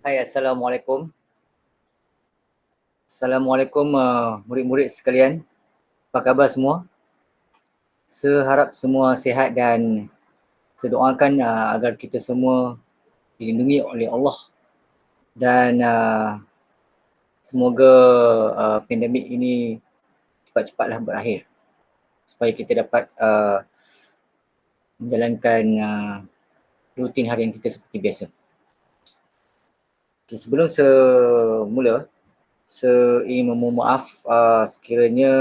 Hai, Assalamualaikum. Assalamualaikum murid-murid sekalian. Apa khabar semua? Seharap semua sihat dan saya doakan agar kita semua dilindungi oleh Allah dan semoga pandemik ini cepat-cepatlah berakhir supaya kita dapat menjalankan rutin harian kita seperti biasa. Okay, sebelum semula, saya ingin memohon maaf sekiranya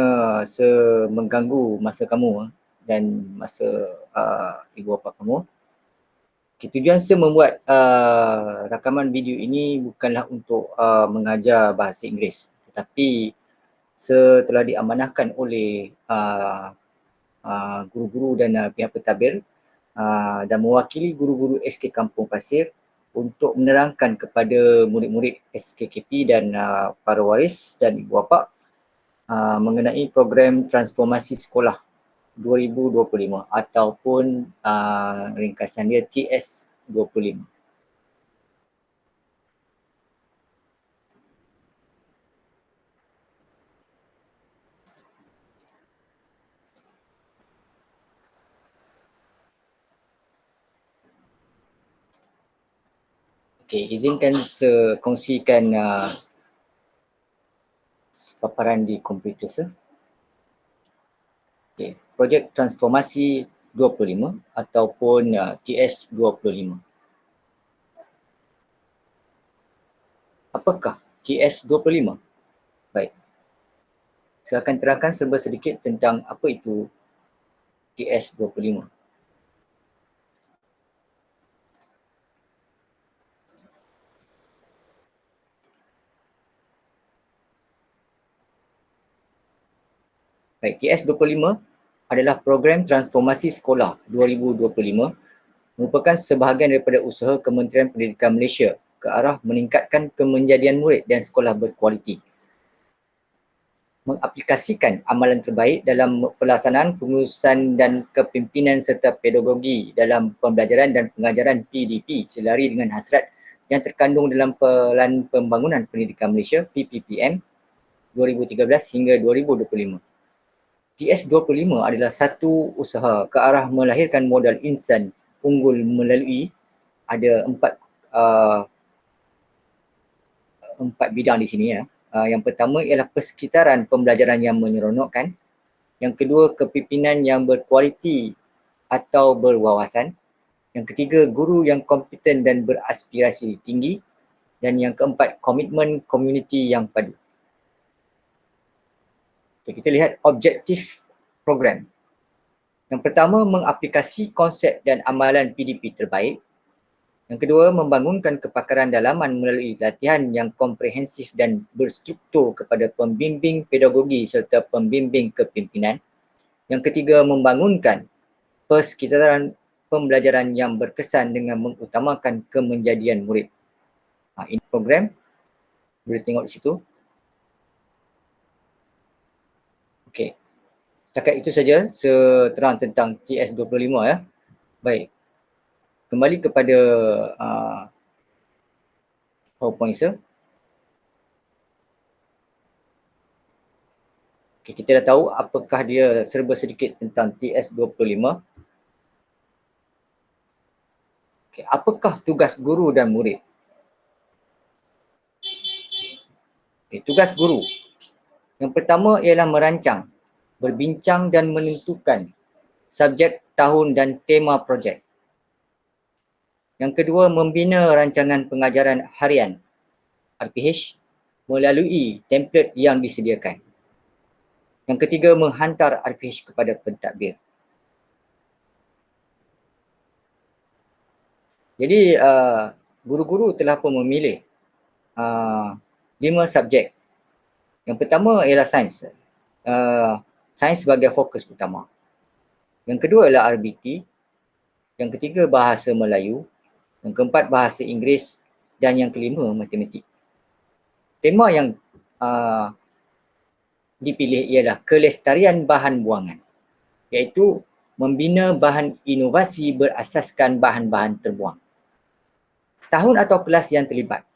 saya mengganggu masa kamu dan masa ibu bapa kamu. Okay, tujuan saya membuat rakaman video ini bukanlah untuk mengajar bahasa Inggeris, tetapi saya telah diamanahkan oleh guru-guru dan pihak pentadbir dan mewakili guru-guru SK Kampung Pasir untuk menerangkan kepada murid-murid SKKP dan para waris dan ibu bapa mengenai program transformasi sekolah 2025 ataupun ringkasan dia TS25. Okey, izinkan saya kongsikan paparan di komputer saya. Okay. Projek transformasi 25 ataupun TS25. Apakah TS25? Baik. Saya akan terangkan serba sedikit tentang apa itu TS25. Baik, TS25 adalah program transformasi sekolah 2025 merupakan sebahagian daripada usaha Kementerian Pendidikan Malaysia ke arah meningkatkan kemenjadian murid dan sekolah berkualiti. Mengaplikasikan amalan terbaik dalam pelaksanaan pengurusan dan kepimpinan serta pedagogi dalam pembelajaran dan pengajaran PDP selari dengan hasrat yang terkandung dalam Pelan Pembangunan Pendidikan Malaysia PPPM 2013 hingga 2025. TS25 adalah satu usaha ke arah melahirkan modal insan unggul melalui ada empat bidang di sini ya. Yang pertama ialah persekitaran pembelajaran yang menyeronokkan. Yang kedua, kepimpinan yang berkualiti atau berwawasan. Yang ketiga, guru yang kompeten dan beraspirasi tinggi. Dan yang keempat, komitmen komuniti yang padu. Okay, kita lihat objektif program. Yang pertama, mengaplikasi konsep dan amalan PDP terbaik. Yang kedua, membangunkan kepakaran dalaman melalui latihan yang komprehensif dan berstruktur kepada pembimbing pedagogi serta pembimbing kepimpinan. Yang ketiga, membangunkan persekitaran pembelajaran yang berkesan dengan mengutamakan kemenjadian murid. Ini program, boleh tengok di situ. Okey, setakat itu saja saya terang tentang TS25 ya. Baik, kembali kepada PowerPoint saya. Okay, kita dah tahu apakah dia serba sedikit tentang TS25. Okay, apakah tugas guru dan murid? Okay, tugas guru. Yang pertama ialah merancang, berbincang dan menentukan subjek tahun dan tema projek. Yang kedua, membina rancangan pengajaran harian RPH melalui template yang disediakan. Yang ketiga, menghantar RPH kepada pentadbir. Jadi, guru-guru telah pun memilih 5 subjek. Yang pertama ialah sains. Sains sebagai fokus utama. Yang kedua ialah RBT. Yang ketiga, bahasa Melayu. Yang keempat, bahasa Inggeris. Dan yang kelima, matematik. Tema yang dipilih ialah kelestarian bahan buangan, iaitu membina bahan inovasi berasaskan bahan-bahan terbuang. Tahun atau kelas yang terlibat.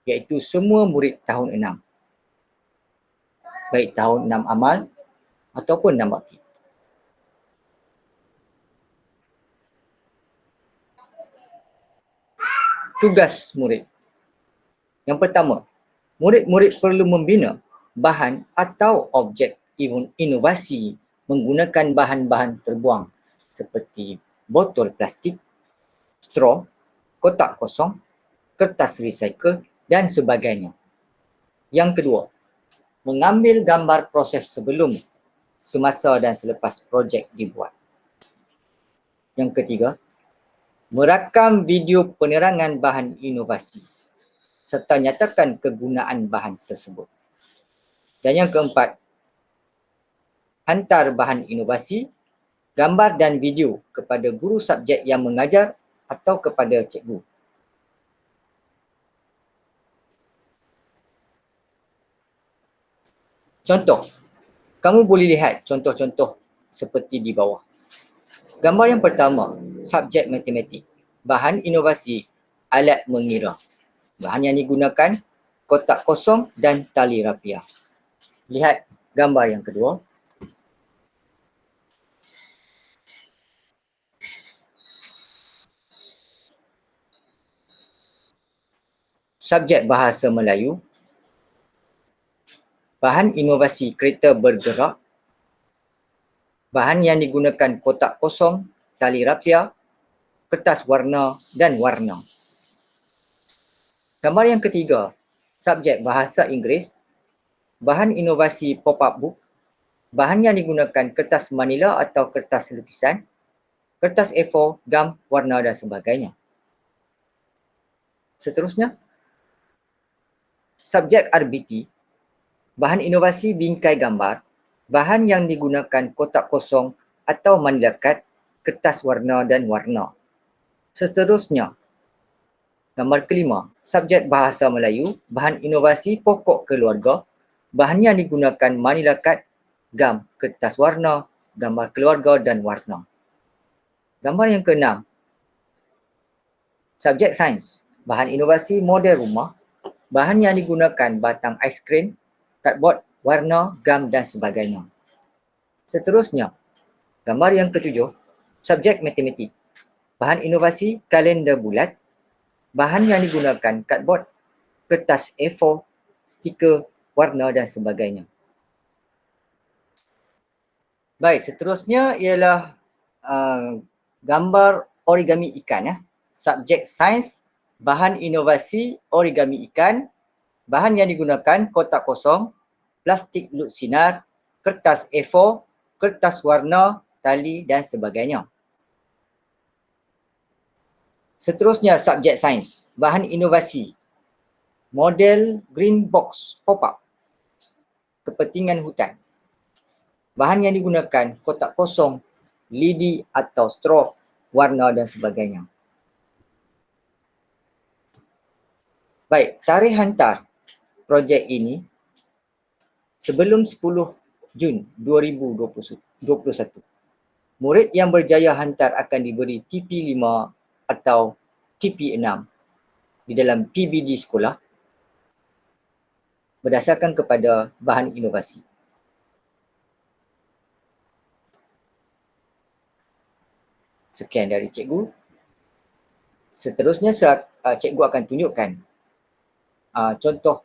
iaitu semua murid tahun 6. Baik tahun 6 amal ataupun 6 bakti. Tugas murid. Yang pertama, murid-murid perlu membina bahan atau objek inovasi menggunakan bahan-bahan terbuang seperti botol plastik, straw, kotak kosong, kertas recycle dan sebagainya. Yang kedua, mengambil gambar proses sebelum, semasa dan selepas projek dibuat. Yang ketiga, merakam video penerangan bahan inovasi serta nyatakan kegunaan bahan tersebut. Dan yang keempat, hantar bahan inovasi, gambar dan video kepada guru subjek yang mengajar atau kepada cikgu. Contoh, kamu boleh lihat contoh-contoh seperti di bawah. Gambar yang pertama, subjek matematik. Bahan inovasi, alat mengira. Bahan yang digunakan, kotak kosong dan tali rapiah. Lihat gambar yang kedua. Subjek bahasa Melayu. Bahan inovasi kereta bergerak. Bahan yang digunakan kotak kosong, tali rapiah, kertas warna dan warna. Gambar yang ketiga, subjek bahasa Inggeris. Bahan inovasi pop-up book. Bahan yang digunakan kertas manila atau kertas lukisan, kertas A4, gam, warna dan sebagainya. Seterusnya, subjek RBT. Bahan inovasi bingkai gambar. Bahan yang digunakan kotak kosong atau manila card, kertas warna dan warna. Seterusnya, gambar kelima, subjek bahasa Melayu, bahan inovasi pokok keluarga, bahan yang digunakan manila card, gam, kertas warna, gambar keluarga dan warna. Gambar yang keenam, subjek sains, bahan inovasi model rumah, bahan yang digunakan batang aiskrim, kadbod, warna, gam dan sebagainya. Seterusnya, gambar yang ketujuh, subjek matematik, bahan inovasi kalender bulat, bahan yang digunakan kadbod, kertas A4, stiker, warna dan sebagainya. Baik, seterusnya ialah gambar origami ikan. Subjek sains, bahan inovasi origami ikan, bahan yang digunakan kotak kosong, plastik lut sinar, kertas A4, kertas warna, tali dan sebagainya. Seterusnya subjek sains, bahan inovasi, model green box pop-up, kepentingan hutan. Bahan yang digunakan kotak kosong, lidi atau straw, warna dan sebagainya. Baik, tarikh hantar projek ini sebelum 10 Jun 2021. Murid yang berjaya hantar akan diberi TP5 atau TP6 di dalam PBD sekolah berdasarkan kepada bahan inovasi. Sekian dari cikgu. Seterusnya cikgu akan tunjukkan contoh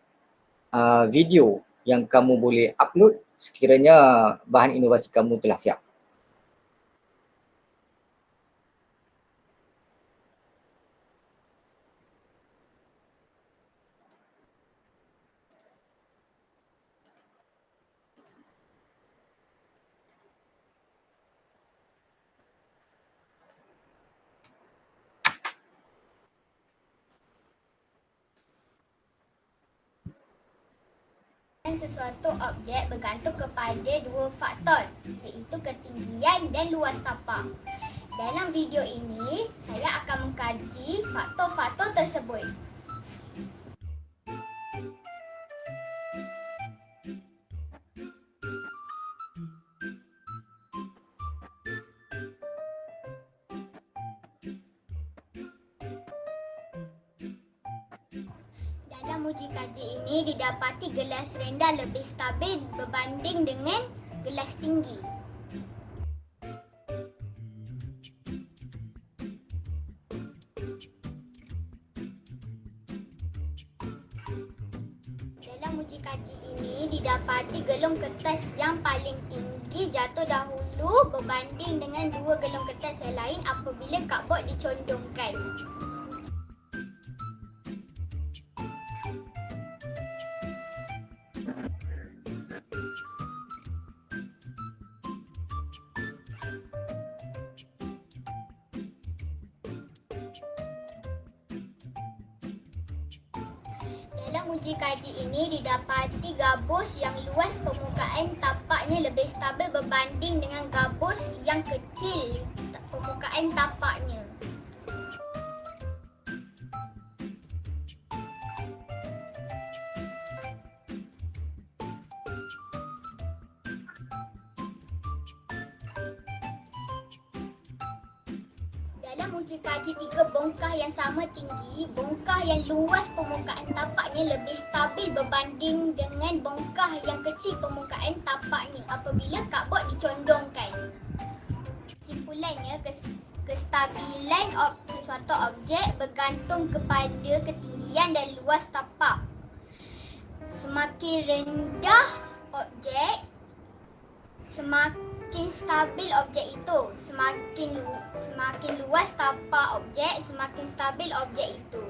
video yang kamu boleh upload sekiranya bahan inovasi kamu telah siap. Sesuatu objek bergantung kepada dua faktor, iaitu ketinggian dan luas tapak. Dalam video ini, saya akan mengkaji faktor-faktor tersebut. Dalam Dalam uji kaji ini didapati gelas rendah lebih stabil berbanding dengan gelas tinggi. Dalam uji kaji ini didapati gelung kertas yang paling tinggi jatuh dahulu berbanding dengan dua gelung kertas yang lain apabila cardboard dicondongkan. Dalam uji kaji ini didapati gabus yang luas permukaan tapaknya lebih stabil berbanding dengan gabus yang kecil permukaan tapaknya. Dalam uji kaji tiga bongkah yang sama tinggi, bongkah yang luas permukaan tapaknya lebih stabil berbanding dengan bongkah yang kecil permukaan tapaknya apabila cardboard dicondongkan. Kesimpulannya, kestabilan sesuatu objek bergantung kepada ketinggian dan luas tapak. Semakin rendah objek, semakin stabil objek itu. Semakin luas tapak objek, semakin stabil objek itu.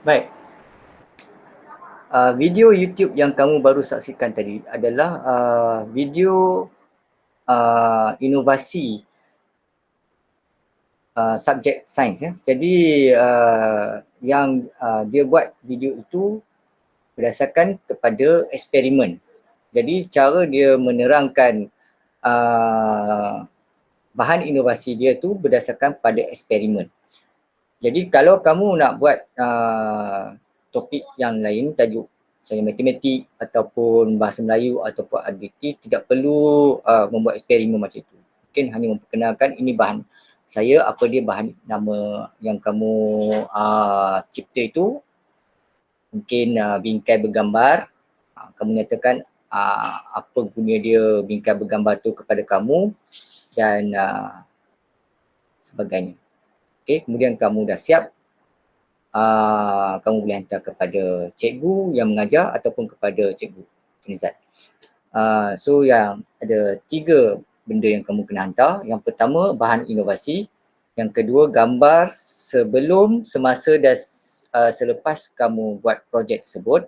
Baik. Video YouTube yang kamu baru saksikan tadi adalah video inovasi subjek sains ya. Jadi yang dia buat video itu berdasarkan kepada eksperimen. Jadi cara dia menerangkan bahan inovasi dia tu berdasarkan pada eksperimen. Jadi kalau kamu nak buat topik yang lain, tajuk misalnya matematik ataupun bahasa Melayu ataupun aktiviti, tidak perlu membuat eksperimen macam itu. Mungkin hanya memperkenalkan ini bahan saya, apa dia bahan nama yang kamu cipta itu. Mungkin bingkai bergambar, kamu nyatakan apa guna dia bingkai bergambar tu kepada kamu dan sebagainya. Okey, kemudian kamu dah siap, kamu boleh hantar kepada cikgu yang mengajar ataupun kepada cikgu Nizat. So yang ada 3 benda yang kamu kena hantar. Yang pertama bahan inovasi, yang kedua gambar sebelum, semasa dan selepas kamu buat projek tersebut.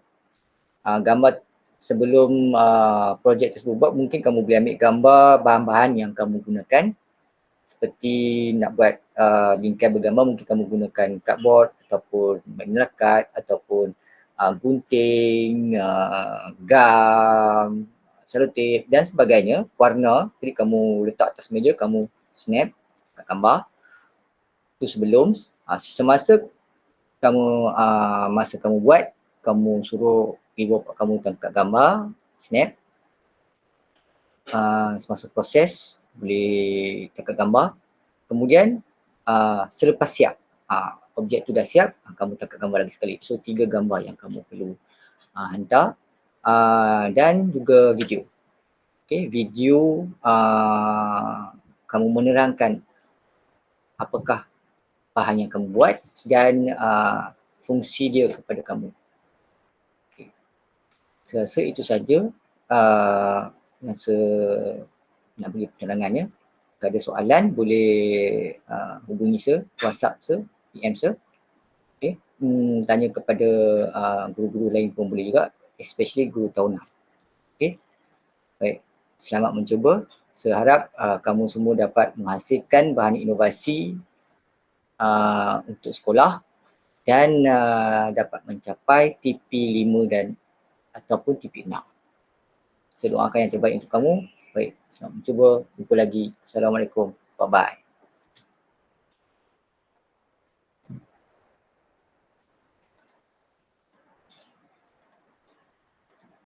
Gambar sebelum projek tersebut buat, mungkin kamu boleh ambil gambar bahan-bahan yang kamu gunakan. Seperti nak buat bingkai bergambar, mungkin kamu gunakan cardboard ataupun melekat ataupun gunting, gam, selotip dan sebagainya, warna. Jadi kamu letak atas meja, kamu snap kat gambar. Itu sebelum. Semasa kamu masa kamu buat, kamu suruh ibu bapa kamu tangkap gambar, snap. Semasa proses boleh tangkap gambar. Kemudian selepas siap, objek tu dah siap, kamu tangkap gambar lagi sekali. So 3 gambar yang kamu perlu hantar dan juga video. Okay, video kamu menerangkan apakah bahan yang kamu buat dan fungsi dia kepada kamu. Okay. Saya rasa itu saja yang saya nak bagi penerangannya. Kalau ada soalan boleh hubungi saya, WhatsApp saya, PM saya. Okay. Tanya kepada guru-guru lain pun boleh juga, especially guru tahun 6. Okay. Baik, selamat mencuba. Saya harap kamu semua dapat menghasilkan bahan inovasi untuk sekolah dan dapat mencapai TP5 dan ataupun TP6. Saya doakan yang terbaik untuk kamu. Baik, selamat mencuba. Jumpa lagi. Assalamualaikum. Bye-bye.